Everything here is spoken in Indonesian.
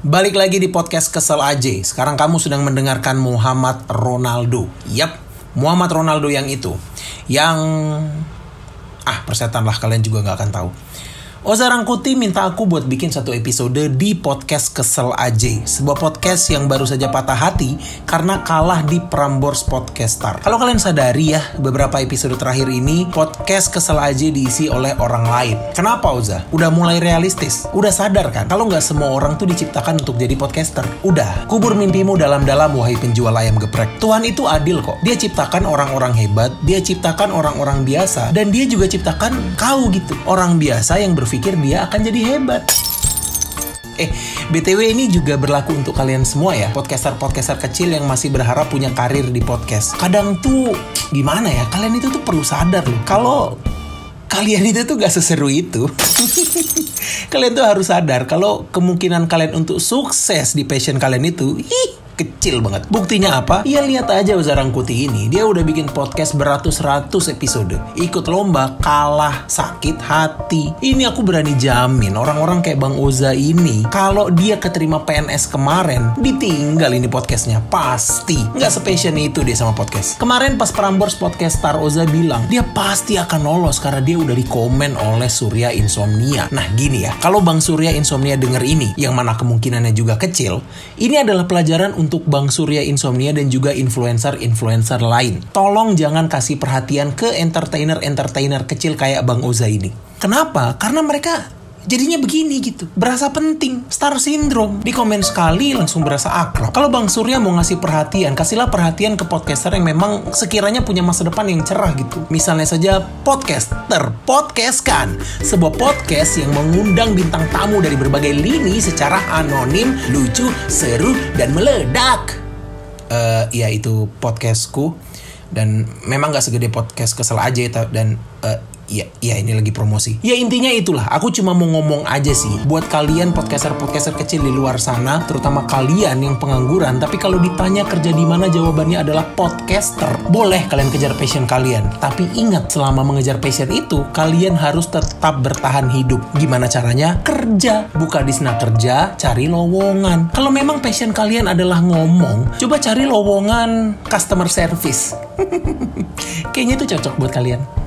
Balik lagi di podcast Kesel aja. Sekarang kamu sedang mendengarkan Muhammad Ronaldo. Yap, Muhammad Ronaldo yang itu. Yang persetan lah, kalian juga gak akan tahu. Oza Rangkuti minta aku buat bikin satu episode di podcast Kesel aja. Sebuah podcast yang baru saja patah hati karena kalah di Prambors Podcastar. Kalau kalian sadari ya, beberapa episode terakhir ini podcast Kesel aja diisi oleh orang lain. Kenapa Oza? Udah mulai realistis. Udah sadar kan kalau gak semua orang tuh diciptakan untuk jadi podcaster. Udah, kubur mimpimu dalam-dalam wahai penjual ayam geprek. Tuhan itu adil kok. Dia ciptakan orang-orang hebat, dia ciptakan orang-orang biasa, dan dia juga ciptakan kau gitu. Orang biasa yang berpikir dia akan jadi hebat. BTW ini juga berlaku untuk kalian semua ya, podcaster-podcaster kecil yang masih berharap punya karir di podcast. Kadang tuh gimana ya, kalian itu tuh perlu sadar loh, kalau kalian itu tuh gak seseru itu. Kalian tuh harus sadar kalau kemungkinan kalian untuk sukses di passion kalian itu kecil banget. Buktinya apa? Ya lihat aja Oza Rangkuti ini. Dia udah bikin podcast beratus-ratus episode. Ikut lomba, kalah, sakit hati. Ini aku berani jamin orang-orang kayak Bang Oza ini, kalau dia keterima PNS kemarin, ditinggal ini podcastnya. Pasti. Nggak sepassion itu dia sama podcast. Kemarin pas Prambors Podcastar, Oza bilang dia pasti akan lolos karena dia udah dikomen oleh Surya Insomnia. Nah gini ya, kalau Bang Surya Insomnia denger ini, yang mana kemungkinannya juga kecil, ini adalah pelajaran untuk Bang Surya Insomnia dan juga influencer-influencer lain. Tolong jangan kasih perhatian ke entertainer-entertainer kecil kayak Bang Oza ini. Kenapa? Karena mereka jadinya begini gitu. Berasa penting. Star syndrome. Di komen sekali langsung berasa akrab. Kalau Bang Surya mau ngasih perhatian, kasihlah perhatian ke podcaster yang memang sekiranya punya masa depan yang cerah gitu. Misalnya saja podcaster. Podcastkan. Sebuah podcast yang mengundang bintang tamu dari berbagai lini secara anonim, lucu, seru, dan meledak. Ya itu podcastku. Dan memang gak segede podcast Kesel aja. Dan Ya ini lagi promosi. Ya intinya itulah. Aku cuma mau ngomong aja sih, buat kalian podcaster-podcaster kecil di luar sana, terutama kalian yang pengangguran, tapi kalau ditanya kerja di mana, jawabannya adalah podcaster. Boleh kalian kejar passion kalian, tapi ingat, selama mengejar passion itu kalian harus tetap bertahan hidup. Gimana caranya? Kerja. Buka disna kerja, cari lowongan. Kalau memang passion kalian adalah ngomong, coba cari lowongan customer service. Kayaknya itu cocok buat kalian.